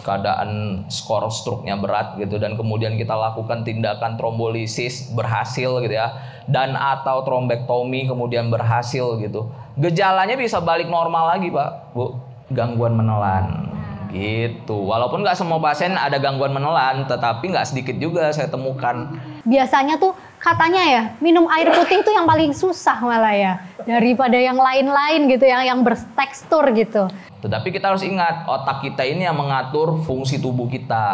keadaan skor struknya berat gitu, dan kemudian kita lakukan tindakan trombolisis berhasil gitu ya, dan atau trombektomi kemudian berhasil gitu, gejalanya bisa balik normal lagi Pak Bu, gangguan menelan gitu. Walaupun nggak semua pasien ada gangguan menelan, tetapi nggak sedikit juga saya temukan. Biasanya tuh katanya ya, minum air putih itu yang paling susah malah ya, daripada yang lain-lain gitu, yang bertekstur gitu. Tetapi kita harus ingat, otak kita ini yang mengatur fungsi tubuh kita.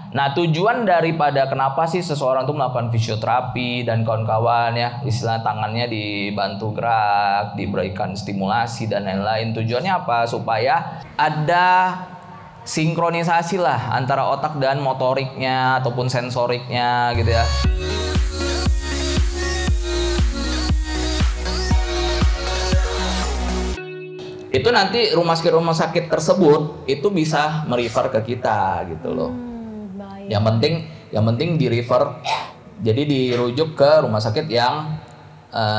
Nah, tujuan daripada kenapa sih seseorang tuh melakukan fisioterapi dan kawan-kawan ya, istilah tangannya dibantu gerak, diberikan stimulasi dan lain-lain. Tujuannya apa? Supaya ada sinkronisasi lah antara otak dan motoriknya ataupun sensoriknya gitu ya. Itu nanti rumah sakit tersebut itu bisa merefer ke kita gitu loh. Yang penting di refer, jadi dirujuk ke rumah sakit yang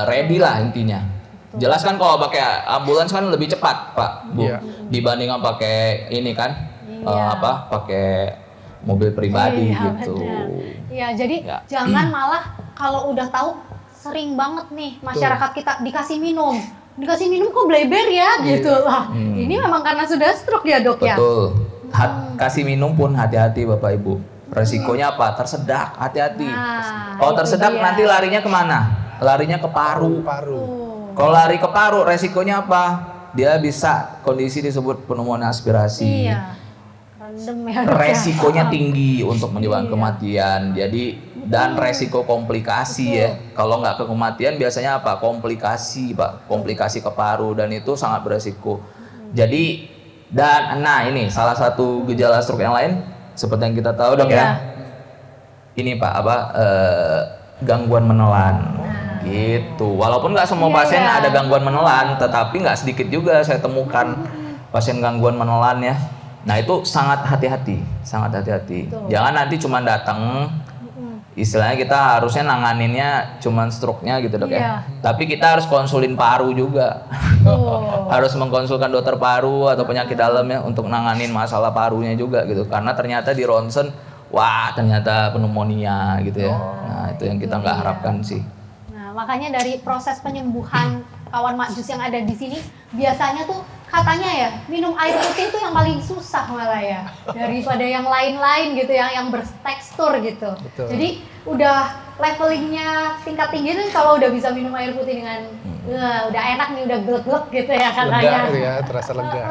ready lah intinya. Jelas kan kalau pakai ambulans kan lebih cepat Pak Bu, dibandingkan pakai ini kan pakai mobil pribadi gitu. Iya, jadi jangan malah kalau udah tahu sering banget nih masyarakat kita dikasih minum kok bleber ya gitu lah. Ini memang karena sudah stroke ya Dok ya. Betul. Kasih minum pun hati-hati Bapak Ibu. Resikonya apa? Tersedak, hati-hati. Kalau tersedak nanti larinya kemana? Larinya ke paru. Kalau lari ke paru, resikonya apa? Dia bisa kondisi disebut pneumonia aspirasi. Resikonya tinggi untuk menyebabkan kematian. Jadi dan resiko komplikasi ya. Kalau nggak ke kematian biasanya apa? Komplikasi Pak, komplikasi ke paru, dan itu sangat beresiko. Jadi ini salah satu gejala stroke yang lain seperti yang kita tahu Dok ya. Ini Pak gangguan menelan. Gitu. Walaupun nggak semua pasien ada gangguan menelan, tetapi nggak sedikit juga saya temukan pasien gangguan menelan ya. Nah itu sangat hati-hati. Jangan nanti cuma datang, istilahnya kita harusnya nanganinnya cuman stroke-nya gitu Dok ya. Tapi kita harus konsulin paru juga. Harus mengkonsulkan dokter paru atau penyakit dalam ya untuk nanganin masalah parunya juga gitu. Karena ternyata di ronsen, ternyata pneumonia gitu ya. Nah itu yang kita nggak harapkan sih. Nah makanya dari proses penyembuhan kawan Mak Jus yang ada di sini, biasanya tuh katanya ya minum air putih itu yang paling susah malah ya, daripada yang lain-lain gitu, yang bertekstur gitu. Betul. Jadi udah levelingnya tingkat tinggi tuh kalau udah bisa minum air putih dengan udah enak nih, udah glek-glek gitu ya katanya. Lega ya, terasa lega.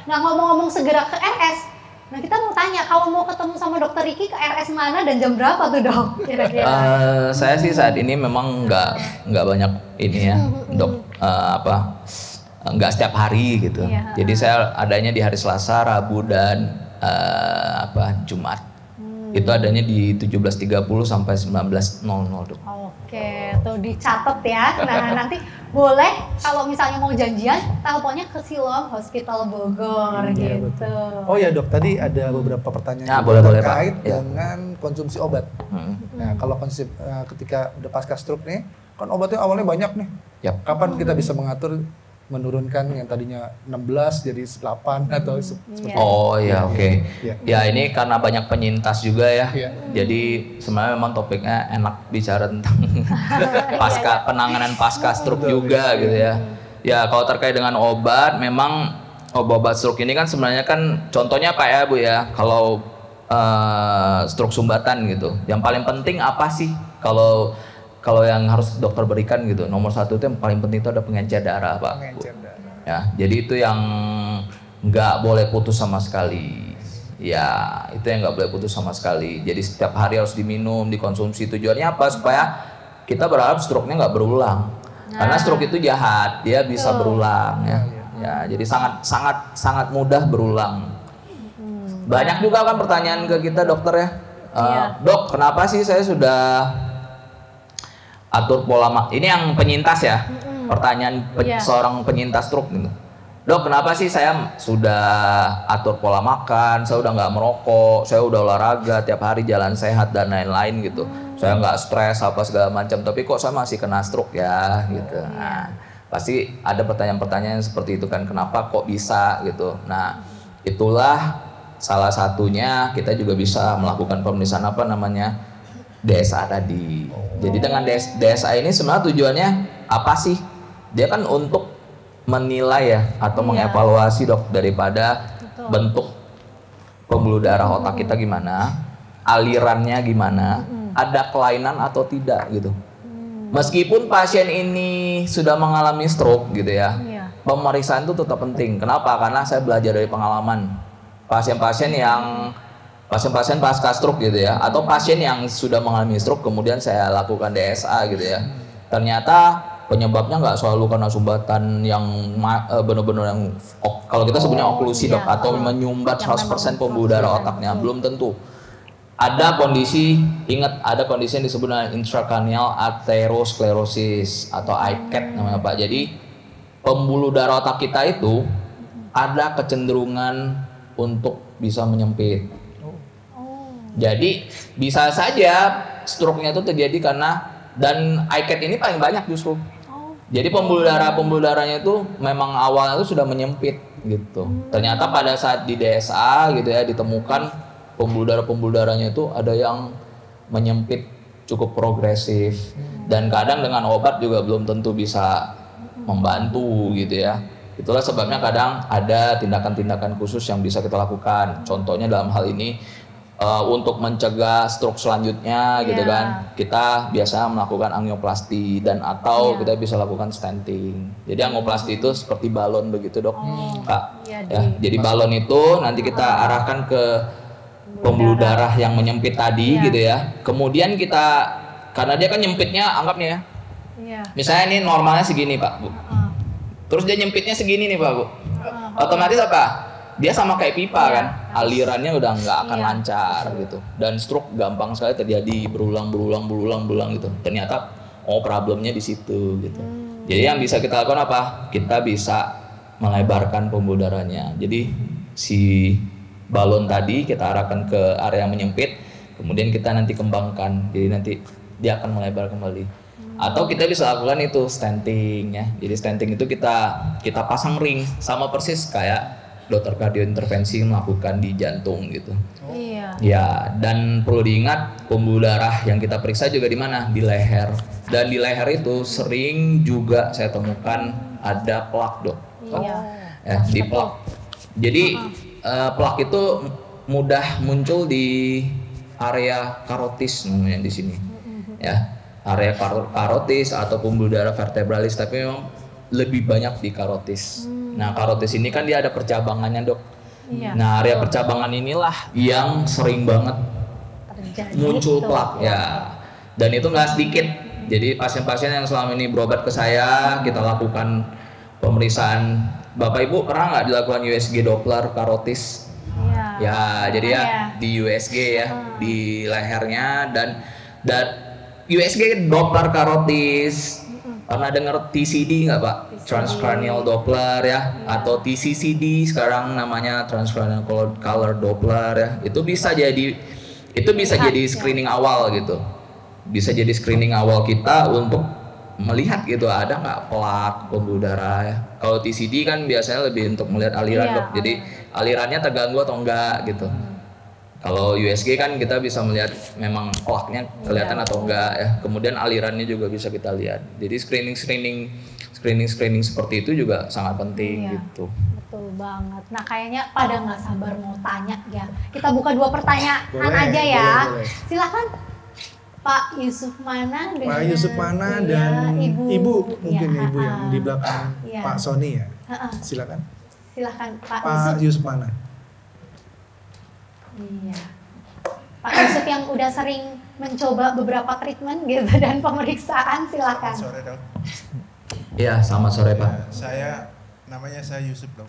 Nah ngomong-ngomong segera ke RS, nah kita mau tanya kalau mau ketemu sama Dokter Riki ke RS mana dan jam berapa tuh Dok? Kira-kira. Saya sih saat ini memang nggak banyak ini ya Dok, nggak setiap hari gitu. Jadi saya adanya di hari Selasa, Rabu dan Jumat. Itu adanya di 17.30 sampai 19.00 Dok. Oke, tuh dicatat ya. Nah nanti boleh kalau misalnya mau janjian, teleponnya ke Siloam Hospital Bogor gitu. Oh ya Dok, tadi ada beberapa pertanyaan terkait dengan konsumsi obat. Nah kalau ketika udah pasca stroke nih, kan obatnya awalnya banyak nih. Kapan kita bisa mengatur menurunkan yang tadinya 16 jadi 8 atau seperti oke. Ya ini karena banyak penyintas juga ya. Jadi sebenarnya memang topiknya enak bicara tentang penanganan pasca stroke juga gitu ya. Ya kalau terkait dengan obat, memang obat stroke ini kan sebenarnya kan contohnya apa ya Bu ya, kalau stroke sumbatan gitu, yang paling penting apa sih kalau yang harus dokter berikan gitu, nomor satu itu yang paling penting itu ada pengencer darah Pak. Ya, jadi itu yang nggak boleh putus sama sekali. Ya, itu yang nggak boleh putus sama sekali. Jadi setiap hari harus diminum, dikonsumsi. Tujuannya apa? Supaya kita berharap stroke-nya nggak berulang. Karena stroke itu jahat, dia bisa berulang ya. Ya, jadi sangat mudah berulang. Banyak juga kan pertanyaan ke kita dokter ya. Dok, kenapa sih saya sudah atur pola makan? Ini yang penyintas ya, pertanyaan seorang penyintas stroke gitu. Dok, kenapa sih saya sudah atur pola makan, saya udah nggak merokok, saya udah olahraga tiap hari, jalan sehat dan lain-lain gitu. Saya nggak stres apa segala macam, tapi kok saya masih kena stroke ya gitu. Nah, pasti ada pertanyaan-pertanyaan seperti itu kan, kenapa kok bisa gitu. Nah, itulah salah satunya kita juga bisa melakukan pemeriksaan apa namanya DSA tadi. Jadi dengan DSA ini sebenarnya tujuannya apa sih? Dia kan untuk menilai ya atau mengevaluasi dok daripada bentuk pembuluh darah otak kita gimana, alirannya gimana, ada kelainan atau tidak gitu. Meskipun pasien ini sudah mengalami stroke gitu ya, pemeriksaan itu tetap penting. Kenapa? Karena saya belajar dari pengalaman pasien-pasien pasca stroke gitu ya, atau pasien yang sudah mengalami stroke kemudian saya lakukan DSA gitu ya. Ternyata penyebabnya nggak selalu karena sumbatan yang benar-benar yang kalau kita sebutnya oklusi dok, atau menyumbat 100% pembuluh darah otaknya, belum tentu. Ada kondisi, ingat ada kondisi yang disebut dengan intracranial atherosclerosis atau ICAT namanya Pak. Jadi pembuluh darah otak kita itu ada kecenderungan untuk bisa menyempit. Jadi bisa saja stroke-nya itu terjadi karena, dan ICAT ini paling banyak justru. Jadi pembuluh darahnya itu memang awalnya itu sudah menyempit gitu. Ternyata pada saat di DSA gitu ya ditemukan pembuluh darahnya itu ada yang menyempit cukup progresif, dan kadang dengan obat juga belum tentu bisa membantu gitu ya. Itulah sebabnya kadang ada tindakan-tindakan khusus yang bisa kita lakukan. Contohnya dalam hal ini untuk mencegah stroke selanjutnya gitu kan, kita biasa melakukan angioplasti dan atau kita bisa lakukan stenting. Jadi angioplasti itu seperti balon begitu dok, Kak. Jadi balon itu nanti kita arahkan ke pembuluh darah yang menyempit tadi gitu ya. Kemudian kita, karena dia kan nyempitnya anggap nih ya, misalnya ini normalnya segini Pak Bu, terus dia nyempitnya segini nih Pak Bu, otomatis apa? Dia sama kayak pipa kan, alirannya udah nggak akan lancar gitu, dan stroke gampang sekali terjadi berulang gitu. Ternyata problemnya di situ gitu. Jadi yang bisa kita lakukan apa? Kita bisa melebarkan pembuluh darahnya. Jadi si balon tadi kita arahkan ke area yang menyempit, kemudian kita nanti kembangkan, jadi nanti dia akan melebar kembali. Atau kita bisa lakukan itu stenting ya. Jadi stenting itu kita pasang ring, sama persis kayak dokter kardiointervensi melakukan di jantung gitu. Ya, dan perlu diingat pembuluh darah yang kita periksa juga di mana? Di leher. Dan di leher itu sering juga saya temukan ada plak dok. Ya, di plak. Jadi plak itu mudah muncul di area karotis namanya di sini. Ya, area karotis atau pembuluh darah vertebralis, tapi memang lebih banyak di karotis. Nah, karotis ini kan dia ada percabangannya dok. Nah, area percabangan inilah yang sering banget muncul plak ya. Dan itu nggak sedikit. Jadi pasien-pasien yang selama ini berobat ke saya, kita lakukan pemeriksaan. Bapak Ibu pernah nggak dilakukan USG Doppler karotis? Ya, jadi ya di USG ya di lehernya, dan USG Doppler karotis. Pernah dengar TCD nggak Pak? Transcranial Doppler ya, atau TCCD sekarang namanya Transcranial Color Doppler ya. Itu bisa jadi screening awal gitu. Bisa jadi screening awal kita untuk melihat gitu ada nggak plak pembuluh darah ya. Kalau TCD kan biasanya lebih untuk melihat aliran dok. Jadi alirannya terganggu atau enggak gitu. Kalau USG kan kita bisa melihat memang plaknya kelihatan atau enggak ya. Kemudian alirannya juga bisa kita lihat. Jadi screening seperti itu juga sangat penting gitu. Betul banget. Nah kayaknya pada nggak sabar mau tanya ya. Kita buka 2 pertanyaan aja ya. Boleh. Silakan Pak Yusuf Mana dengan Pak Yusuf Mana dan Ibu mungkin Ibu yang di belakang Pak Sony ya. Silakan. Silakan Pak Yusuf Mana. Iya. Pak Yusuf yang udah sering mencoba beberapa treatment gitu dan pemeriksaan, silakan. Selamat sore dok. Iya, selamat sore Pak. Namanya saya Yusuf dok.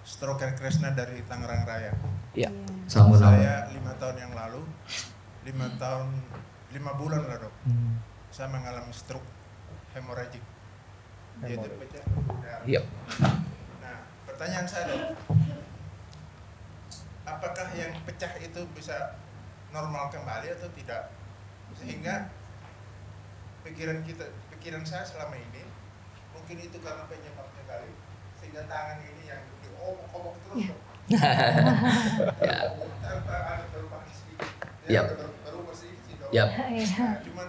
Stroke Care Kresna dari Tangerang Raya. Iya. Saya 5 tahun yang lalu, 5 bulan lah dok. Saya mengalami stroke hemorragik. Yaitu pecah darah. Iya. Nah, pertanyaan saya dok, apakah yang pecah itu bisa normal kembali atau tidak? Sehingga pikiran saya selama ini mungkin itu karena penyebabnya kali, sehingga tangan ini yang diobok-obok terus dok. Ya. Yap. Cuman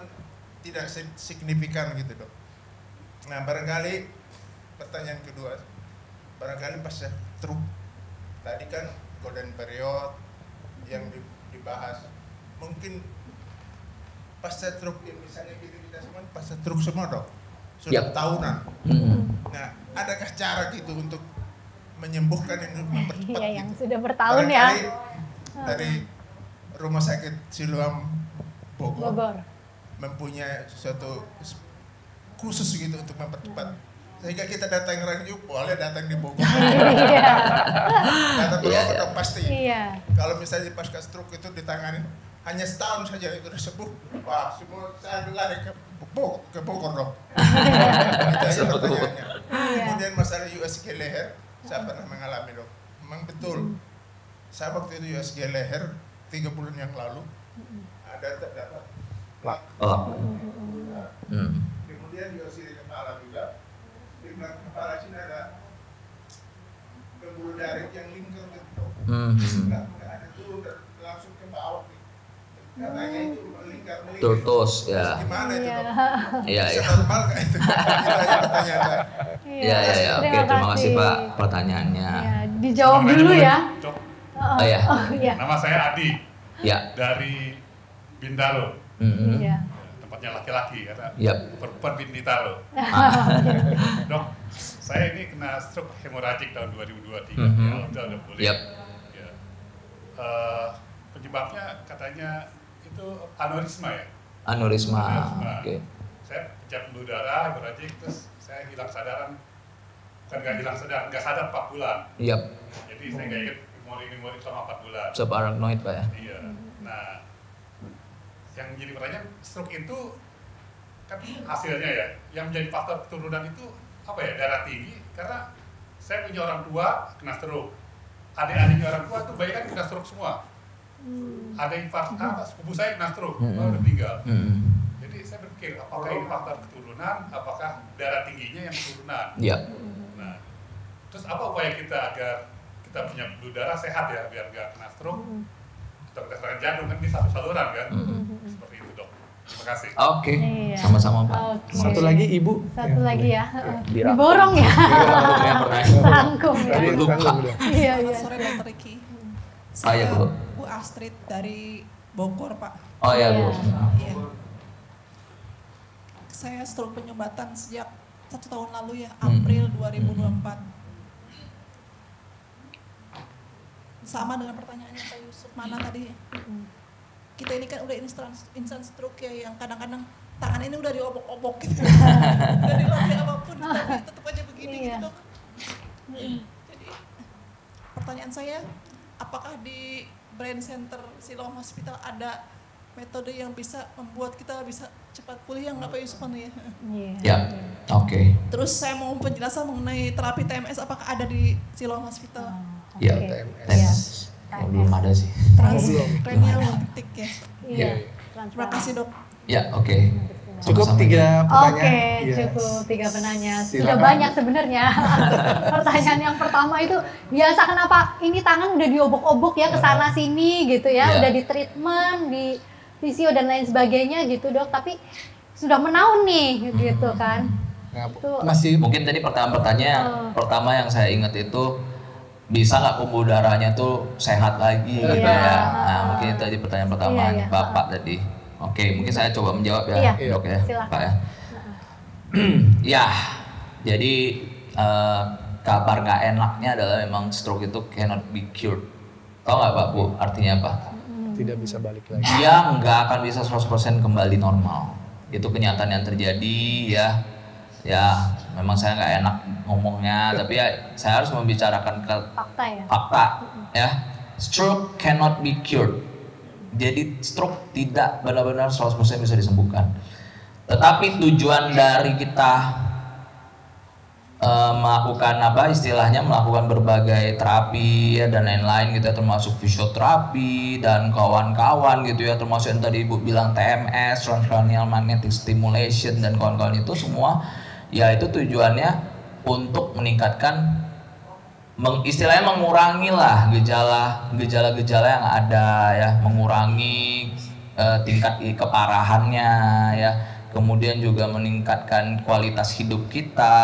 tidak signifikan gitu dok. Nah barangkali pertanyaan kedua, barangkali pas stroke tadi kan golden period yang dibahas, mungkin pas stroke misalnya kita semua pas stroke semua dok, sudah tahunan. Nah adakah cara gitu untuk menyembuhkan ini, mempercepat yang gitu? Sudah bertahun ya. Dari Rumah Sakit Siloam Bogor mempunyai sesuatu khusus gitu untuk mempercepat, sehingga kita datang Ranju boleh datang di Bogor. Datang Bogor udah pasti. Kalau misalnya pasca stroke itu ditangani hanya setahun saja itu sudah sembuh, wah semua saya lari ke Bogor dong. Itu aja pertanyaannya. Kemudian masalah USG leher, saya pernah mengalami dok. Memang betul, saya waktu itu USG leher 3 bulan yang lalu ada terdapat plak. Kemudian USG di kepala juga, di belakang kepala sini ada pembuluh darah yang lingkar gitu. Nggak ada turun langsung ke bawah. Katanya itu melingkar. Terus ya. Gimana itu dok? Iya. Bisa normal nggak itu? Itu aja pertanyaan saya. Iya. Oke, terima kasih Pak pertanyaannya. Dijawab dulu ya. Oh ya. Nama saya Adi. Ya. Dari Bintaro. Tempatnya laki-laki karena perempuan Bintaro. Dok, saya ini kena stroke hemoragik tahun 2023. Udah pulih. Ya. Penyebabnya katanya itu aneurisma ya. Aneurisma. Oke. Saya pecah pembuluh darah, hemoragik, terus saya hilang sadaran. Bukan nggak hilang sadar, nggak sadar 4 bulan. Iya. Jadi saya nggak ingat memori selama 4 bulan. Subarachnoid Pak ya? Iya. Nah, yang jadi pertanyaan, stroke itu kan hasilnya ya, yang menjadi faktor keturunan itu apa ya, darah tinggi. Karena saya punya orang tua kena stroke, adik-adiknya orang tua tuh banyak kan kena stroke semua. Ada yang sepupu saya kena stroke, baru meninggal. Jadi saya berpikir, apakah ini faktor keturunan, apakah darah tingginya yang keturunan? Iya. Nah, terus apa upaya kita agar kita punya pembuluh darah sehat ya, biar nggak kena stroke atau kena serangan jantung, kan ini satu saluran kan? Seperti itu dok. Terima kasih. Oke, sama-sama Pak. Satu lagi Ibu. Satu lagi ya. Diborong ya. Rangkum ya. Iya. Selamat sore Dr. Riki. Saya Bu Astrid dari Bogor Pak. Oh ya Bu. Iya. Saya stroke penyumbatan sejak 1 tahun lalu ya, April 2024. Sama dengan pertanyaannya Pak Yusuf mana tadi. Kita ini kan udah instant stroke ya, yang kadang-kadang tangan ini udah diobok-obok gitu. Udah dilatih apapun, tapi tetap aja begini gitu dok. Jadi pertanyaan saya, apakah di Brain Center Siloam Hospital ada metode yang bisa membuat kita bisa cepat pulih yang Pak Yusuf ya? Ya, oke. Terus saya mau penjelasan mengenai terapi TMS, apakah ada di Siloam Hospital? Ya, TMS. Belum ada sih. Transcranial magnetic ya. Iya. Terima kasih dok. Ya, oke. Cukup 3 pertanyaan. Oke, cukup 3 pertanyaan. Sudah banyak sebenarnya. Pertanyaan yang pertama itu biasa kenapa ini tangan udah diobok-obok ya ke sana sini gitu ya, udah di treatment, di fisio dan lain sebagainya gitu dok, tapi sudah menaun nih gitu kan. Masih mungkin tadi pertanyaan pertama yang saya ingat itu bisa nggak pembuluh darahnya tuh sehat lagi gitu ya. Nah mungkin itu tadi pertanyaan pertama Bapak tadi. Oke, mungkin saya coba menjawab ya dok ya, silakan. Pak ya. Ya, jadi kabar nggak enaknya adalah memang stroke itu cannot be cured. Tahu nggak Pak Bu artinya apa? Tidak bisa balik lagi. Dia nggak akan bisa 100% kembali normal. Itu kenyataan yang terjadi ya. Ya, memang saya nggak enak ngomongnya, tapi ya saya harus membicarakan fakta ya. Stroke cannot be cured. Jadi stroke tidak benar-benar 100% bisa disembuhkan. Tetapi tujuan dari kita melakukan istilahnya melakukan berbagai terapi ya, dan lain-lain gitu ya, termasuk fisioterapi dan kawan-kawan gitu ya, termasuk yang tadi Ibu bilang TMS, transcranial magnetic stimulation dan kawan-kawan itu semua ya itu tujuannya untuk meningkatkan istilahnya mengurangi lah gejala-gejala yang ada ya, mengurangi tingkat keparahannya ya, kemudian juga meningkatkan kualitas hidup kita,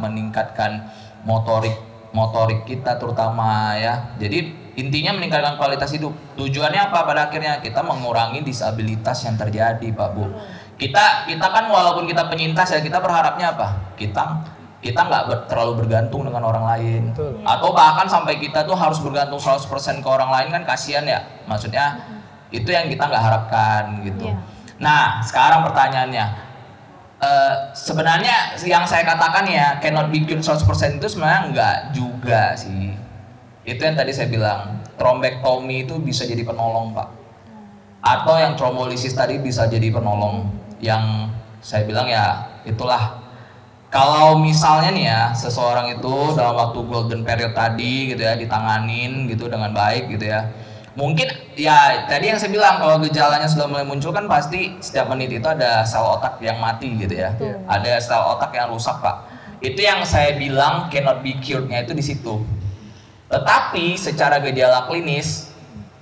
meningkatkan motorik kita terutama ya. Jadi intinya meningkatkan kualitas hidup. Tujuannya apa pada akhirnya? Kita mengurangi disabilitas yang terjadi, Pak Bu. Kita kan walaupun kita penyintas ya, kita berharapnya apa? Kita nggak terlalu bergantung dengan orang lain. Betul. Atau bahkan sampai kita tuh harus bergantung 100% ke orang lain, kan kasihan ya. Maksudnya itu yang kita nggak harapkan gitu. Nah sekarang pertanyaannya, sebenarnya yang saya katakan ya cannot be cured 100% itu sebenarnya nggak juga sih. Itu yang tadi saya bilang, trombektomi itu bisa jadi penolong, Pak. Atau yang trombolisis tadi bisa jadi penolong. Yang saya bilang ya itulah, kalau misalnya nih ya seseorang itu dalam waktu golden period tadi gitu ya ditanganin gitu dengan baik gitu ya, mungkin ya tadi yang saya bilang kalau gejalanya sudah mulai muncul kan pasti setiap menit itu ada sel otak yang mati gitu ya, ada sel otak yang rusak, Pak. Itu yang saya bilang cannot be cured-nya itu di situ. Tetapi secara gejala klinis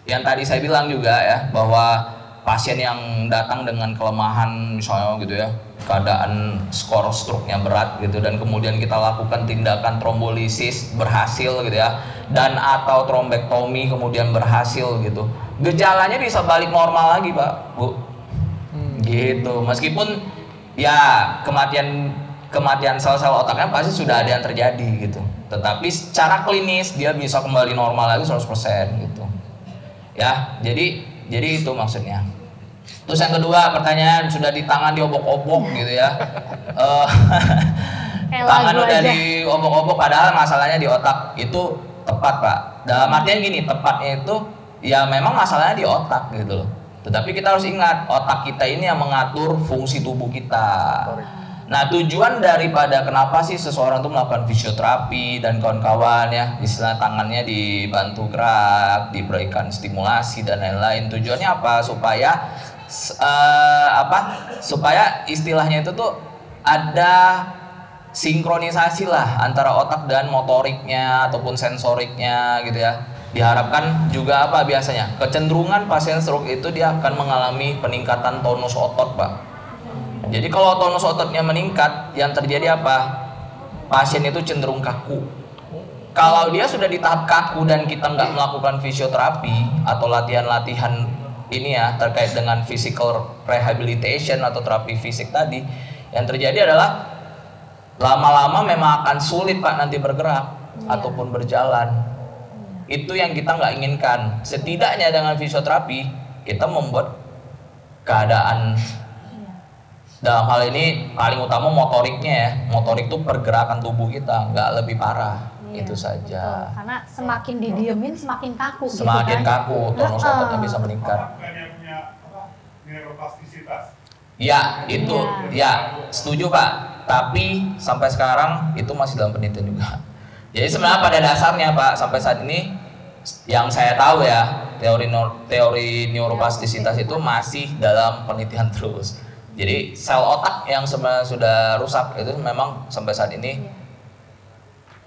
yang tadi saya bilang juga ya, bahwa pasien yang datang dengan kelemahan misalnya gitu ya, keadaan skor stroke-nya berat gitu, dan kemudian kita lakukan tindakan trombolisis berhasil gitu ya, dan atau trombektomi kemudian berhasil gitu, gejalanya bisa balik normal lagi, Pak Bu, gitu. Meskipun ya kematian sel-sel otaknya pasti sudah ada yang terjadi gitu, tetapi secara klinis dia bisa kembali normal lagi 100% gitu ya. Jadi itu maksudnya. Terus yang kedua pertanyaan, sudah di tangan diobok-obok gitu ya, tangan udah diobok-obok padahal masalahnya di otak. Itu tepat, Pak. Dalam artian gini, tepatnya itu ya memang masalahnya di otak gitu loh, tetapi kita harus ingat otak kita ini yang mengatur fungsi tubuh kita. Nah tujuan daripada kenapa sih seseorang tuh melakukan fisioterapi dan kawan-kawan ya, istilah tangannya dibantu gerak, diberikan stimulasi dan lain-lain, tujuannya apa? Supaya istilahnya itu tuh ada sinkronisasi lah antara otak dan motoriknya ataupun sensoriknya gitu ya. Diharapkan juga apa biasanya? Kecenderungan pasien stroke itu dia akan mengalami peningkatan tonus otot, Pak. Jadi kalau tonus ototnya meningkat, yang terjadi apa? Pasien itu cenderung kaku. Kalau dia sudah di tahap kaku dan kita nggak melakukan fisioterapi atau latihan-latihan ini ya terkait dengan physical rehabilitation atau terapi fisik tadi, yang terjadi adalah lama-lama memang akan sulit, Pak, nanti bergerak ataupun berjalan. Itu yang kita nggak inginkan. Setidaknya dengan fisioterapi kita membuat keadaan, dalam hal ini paling utama motoriknya ya, motorik itu pergerakan tubuh kita nggak lebih parah. Itu saja. Betul. Karena semakin didiemin semakin kaku. Semakin gitu kan? kaku, tonus ototnya bisa meningkat. Neuroplastisitas. Ya itu, ya setuju, Pak. Tapi sampai sekarang itu masih dalam penelitian juga. Jadi sebenarnya pada dasarnya, Pak, sampai saat ini yang saya tahu ya, teori neuroplastisitas itu masih dalam penelitian terus. Jadi sel otak yang sebenarnya sudah rusak itu memang sampai saat ini,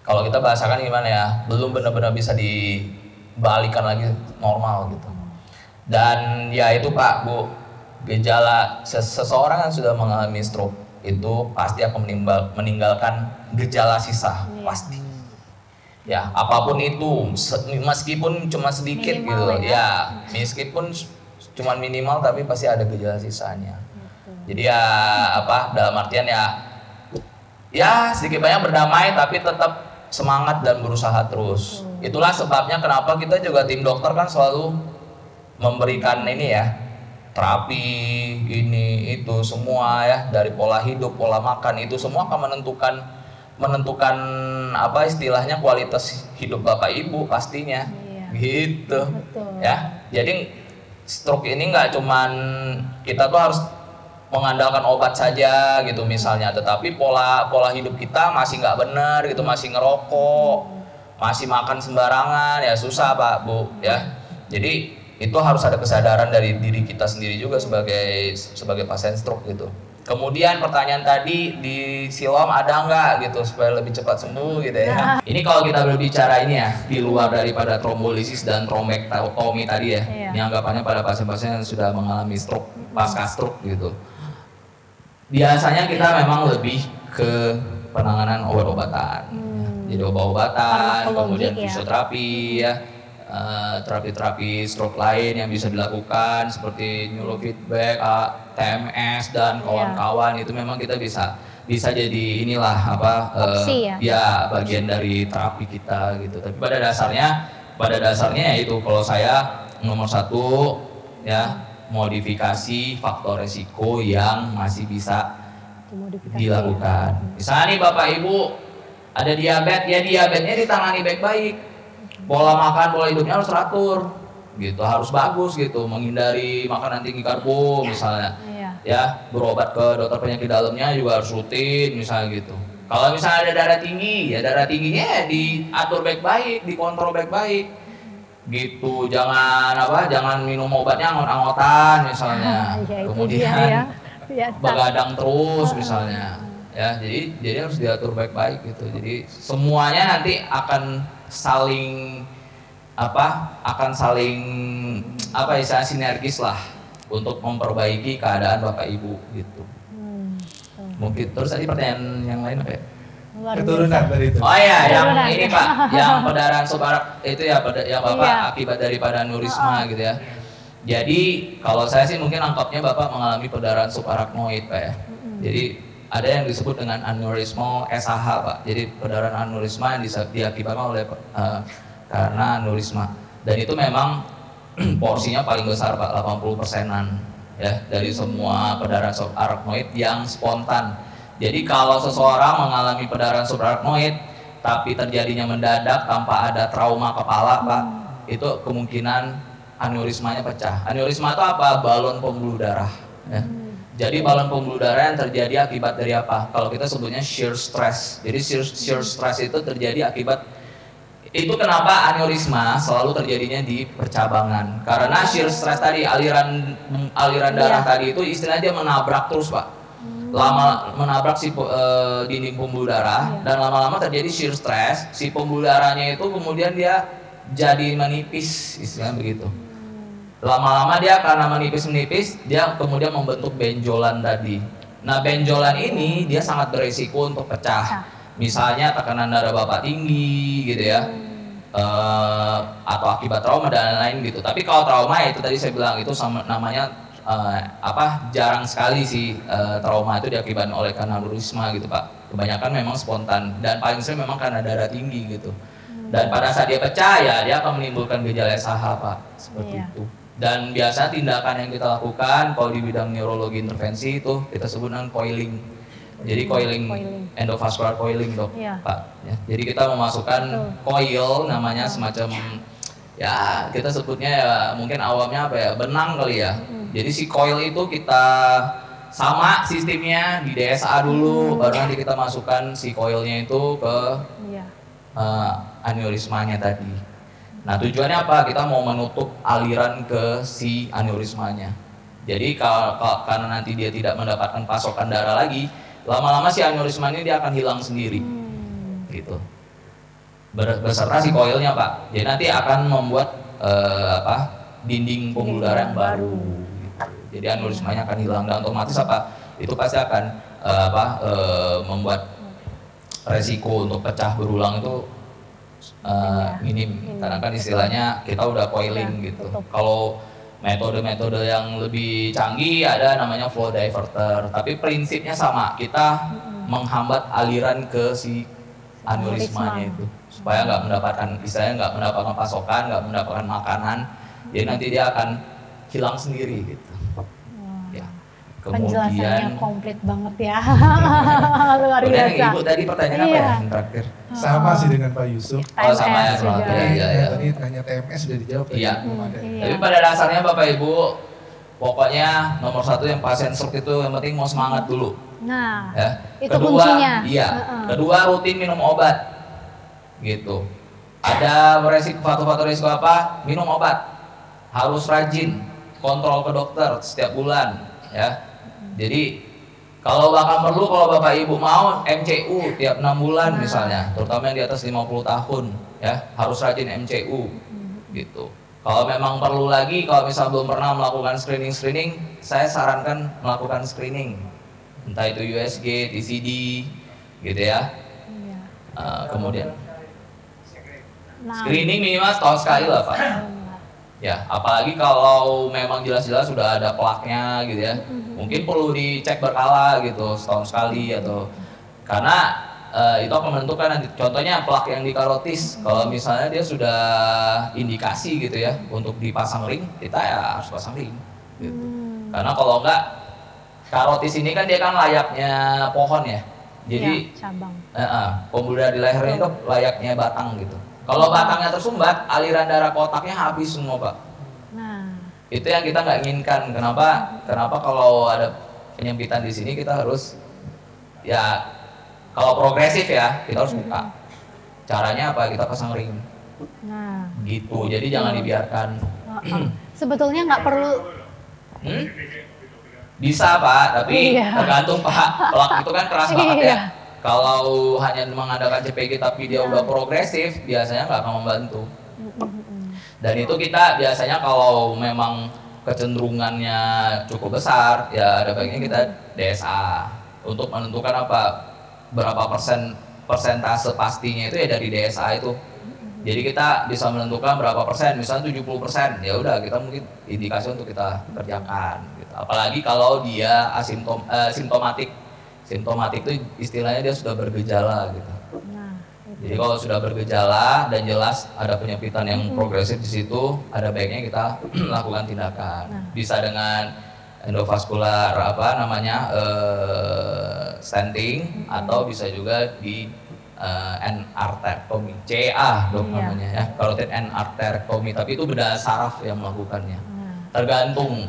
kalau kita bahasakan gimana ya, belum benar-benar bisa dibalikan lagi normal gitu. Dan ya itu, Pak, Bu, gejala seseorang yang sudah mengalami stroke itu pasti akan meninggalkan gejala sisa, pasti. Ya apapun itu, meskipun cuma sedikit minimal, gitu ya, meskipun cuma minimal tapi pasti ada gejala sisanya. Jadi ya dalam artian ya sedikit banyak berdamai tapi tetap semangat dan berusaha terus. Itulah sebabnya kenapa kita juga tim dokter kan selalu memberikan ini ya, terapi ini itu semua ya, dari pola hidup, pola makan, itu semua akan menentukan apa istilahnya kualitas hidup Bapak Ibu pastinya. Gitu. Betul. Ya. Jadi stroke ini nggak cuman kita tuh harus mengandalkan obat saja gitu misalnya, tetapi pola hidup kita masih nggak benar gitu, masih ngerokok, masih makan sembarangan, ya susah, Pak, Bu, ya. Jadi itu harus ada kesadaran dari diri kita sendiri juga sebagai pasien stroke gitu. Kemudian pertanyaan tadi di silom ada nggak gitu supaya lebih cepat sembuh gitu ya. Ini kalau kita berbicara ini ya di luar daripada trombolisis dan trombektomi tadi ya. Ini anggapannya pada pasien-pasien yang sudah mengalami stroke, pasca stroke gitu. Biasanya kita memang lebih ke penanganan obat-obatan. Jadi obat-obatan, kemudian fisioterapi ya. Terapi-terapi stroke lain yang bisa dilakukan seperti neurofeedback, TMS dan kawan-kawan itu memang kita bisa jadi inilah opsi, ya bagian dari terapi kita gitu. Tapi pada dasarnya itu kalau saya nomor 1 ya modifikasi faktor resiko yang masih bisa dilakukan. Misalnya nih Bapak Ibu ada diabetes, ya diabetesnya ditangani baik-baik. Pola makan, pola hidupnya harus teratur, gitu, harus bagus gitu, menghindari makanan tinggi karbo misalnya, ya berobat ke dokter penyakit dalamnya juga harus rutin misalnya gitu. Kalau misalnya ada darah tinggi, ya darah tingginya ya diatur baik-baik, dikontrol baik-baik, gitu, jangan minum obatnya angot-angotan misalnya, kemudian begadang terus misalnya, ya jadi harus diatur baik-baik gitu, jadi semuanya nanti akan saling sinergis lah untuk memperbaiki keadaan Bapak Ibu gitu. Mungkin terus tadi pertanyaan yang lain apa ya? Keturunan tadi itu. Oh iya, yang ini Pak, yang pendarahan subarak itu ya yang Bapak akibat daripada aneurisma gitu ya. Jadi kalau saya sih mungkin angkapnya Bapak mengalami pendarahan subarachnoid Pak ya. Jadi ada yang disebut dengan aneurisma SAH Pak. Jadi pendarahan aneurisma yang diakibatkan oleh karena aneurisma. Dan itu memang porsinya paling besar Pak, 80%-an ya dari semua pendarahan subarachnoid yang spontan. Jadi kalau seseorang mengalami pendarahan subarachnoid tapi terjadinya mendadak tanpa ada trauma kepala Pak, itu kemungkinan aneurismanya pecah. Aneurisma itu apa? Balon pembuluh darah ya. Jadi balon pembuluh darah yang terjadi akibat dari apa? Kalau kita sebutnya shear stress. Jadi shear stress itu terjadi akibat, itu kenapa aneurisma selalu terjadinya di percabangan. Karena shear stress tadi, aliran darah tadi itu istilahnya dia menabrak terus Pak. Menabrak si dinding pembuluh darah dan lama-lama terjadi shear stress. Si pembuluh darahnya itu kemudian dia jadi menipis, istilahnya begitu. Lama-lama dia karena menipis, dia kemudian membentuk benjolan tadi. Nah benjolan ini dia sangat berisiko untuk pecah. Misalnya tekanan darah Bapak tinggi gitu ya, atau akibat trauma dan lain-lain gitu. Tapi kalau trauma ya itu tadi saya bilang itu namanya jarang sekali sih trauma itu diakibatkan oleh karena aneurisma gitu Pak. Kebanyakan memang spontan dan paling sering memang karena darah tinggi gitu. Dan pada saat dia pecah ya dia akan menimbulkan gejala SAH Pak, seperti itu. Dan biasa tindakan yang kita lakukan kalau di bidang neurologi intervensi itu kita sebut dengan coiling. Jadi coiling. Endovascular coiling Dok, Pak. Ya, jadi kita memasukkan coil namanya semacam ya kita sebutnya ya mungkin awamnya apa ya benang kali ya. Jadi si coil itu kita sama sistemnya di DSA dulu, baru nanti kita masukkan si coilnya itu ke aneurismanya tadi. Nah tujuannya apa? Kita mau menutup aliran ke si aneurismanya. Jadi karena nanti dia tidak mendapatkan pasokan darah lagi, lama-lama si aneurisma ini dia akan hilang sendiri, gitu. Beserta si coilnya Pak. Jadi nanti akan membuat dinding pembuluh darah yang baru. Gitu. Jadi aneurismanya akan hilang dan otomatis itu pasti akan membuat resiko untuk pecah berulang itu minim, karena kan istilahnya kita udah coiling gitu. Kalau metode-metode yang lebih canggih ada namanya flow diverter, tapi prinsipnya sama, kita menghambat aliran ke si aneurismanya itu supaya nggak mendapatkan pasokan, nggak mendapatkan makanan, jadi nanti dia akan hilang sendiri gitu. Penjelasannya komplit banget ya. Luar biasa. Ibu tadi pertanyaan apa ya yang terakhir? Sama sih dengan Pak Yusuf. Sama ya. Tadi nanya TMS sudah dijawab. Iya. Tapi pada dasarnya Bapak Ibu, pokoknya nomor 1 yang pasien stroke itu yang penting mau semangat dulu. Nah, ya. Itu kuncinya. Iya. Kedua rutin minum obat, gitu. Ada faktor-faktor risiko apa? Minum obat. Harus rajin, kontrol ke dokter setiap bulan, ya. Jadi Kalau bahkan perlu, kalau Bapak Ibu mau MCU tiap 6 bulan misalnya, terutama yang di atas 50 tahun ya, harus rajin MCU gitu. Kalau memang perlu lagi, kalau misal belum pernah melakukan screening, saya sarankan melakukan screening. Entah itu USG, TCD gitu ya. Kemudian screening minimal setahun sekali lah Pak. Ya, apalagi kalau memang jelas-jelas sudah ada plaknya gitu ya. Mungkin perlu dicek berkala gitu, setahun sekali atau karena itu akan menentukan nanti. Contohnya plak yang di karotis, kalau misalnya dia sudah indikasi gitu ya untuk dipasang ring, kita ya harus pasang ring gitu. Karena kalau enggak, karotis ini kan dia kan layaknya pohon ya. Jadi cabang. pembuluh darah di lehernya itu layaknya batang gitu. Kalau batangnya tersumbat, aliran darah ke otaknya habis semua Pak. Nah, itu yang kita nggak inginkan. Kenapa kalau ada penyempitan di sini kita harus ya kalau progresif ya kita harus buka. Caranya apa? Kita pasang ring. Nah, gitu. Jadi jangan dibiarkan. Sebetulnya nggak perlu. Bisa Pak, tapi tergantung Pak. Plak itu kan keras banget ya. Kalau hanya mengadakan CPG tapi dia udah progresif, biasanya nggak akan membantu. Dan itu kita biasanya kalau memang kecenderungannya cukup besar, ya ada baiknya kita DSA untuk menentukan berapa persentase pastinya itu ya dari DSA itu. Jadi kita bisa menentukan berapa persen, misalnya 70%, ya udah kita mungkin indikasi untuk kita kerjakan. Gitu. Apalagi kalau dia simptomatik. Simptomatik itu istilahnya dia sudah bergejala gitu. Jadi kalau sudah bergejala dan jelas ada penyempitan yang progresif di situ, ada baiknya kita lakukan tindakan. Bisa dengan endovaskular stenting atau bisa juga di arterektomi, CA dok namanya ya, carotid arterektomi. Tapi itu beda saraf yang melakukannya. Tergantung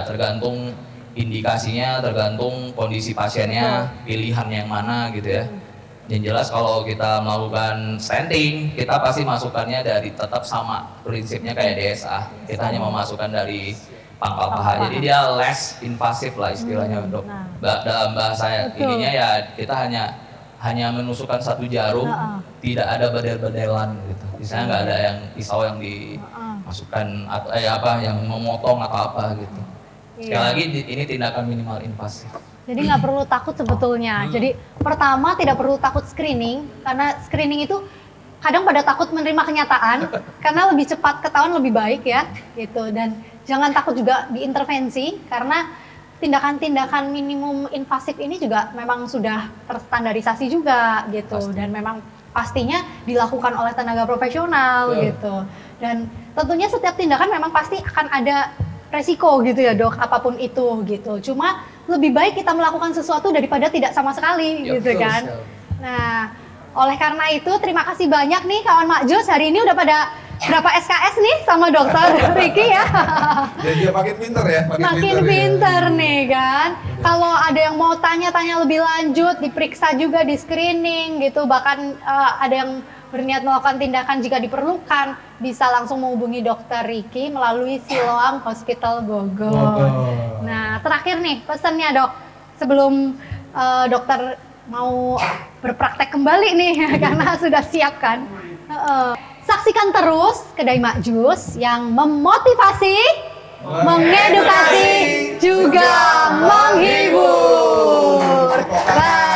tergantung indikasinya, tergantung kondisi pasiennya, pilihan yang mana gitu ya. Yang jelas kalau kita melakukan stenting, kita pasti masukannya dari tetap sama prinsipnya kayak DSA. Kita hanya memasukkan dari pangkal paha. Jadi dia less invasif lah istilahnya dok. Dalam bahasa ininya ya kita hanya menusukkan satu jarum, tidak ada bedel-bedelan gitu. Misalnya nggak ada yang pisau yang dimasukkan atau yang memotong atau apa gitu. Sekali lagi ini tindakan minimal invasif. Jadi nggak perlu takut sebetulnya. Jadi pertama tidak perlu takut screening, karena screening itu kadang pada takut menerima kenyataan karena lebih cepat ketahuan lebih baik ya gitu. Dan jangan takut juga diintervensi karena tindakan-tindakan minimum invasif ini juga memang sudah terstandarisasi juga gitu. Dan memang pastinya dilakukan oleh tenaga profesional gitu. Dan tentunya setiap tindakan memang pasti akan ada resiko gitu ya dok, apapun itu gitu. Cuma lebih baik kita melakukan sesuatu daripada tidak sama sekali gitu kan. Nah, oleh karena itu terima kasih banyak nih kawan Makjus, hari ini udah pada berapa SKS nih sama dokter Ricky ya. Jadi dia makin pinter ya. Makin pinter nih kan. Kalau ada yang mau tanya-tanya lebih lanjut, diperiksa juga di screening gitu. Bahkan ada yang berniat melakukan tindakan jika diperlukan, bisa langsung menghubungi dokter Ricky melalui Siloam Hospital Bogor. Nah, terakhir nih pesannya dok, sebelum dokter mau berpraktek kembali nih karena sudah siap kan. Saksikan terus Kedai Makjus yang memotivasi, mengedukasi, juga menghibur. Bye.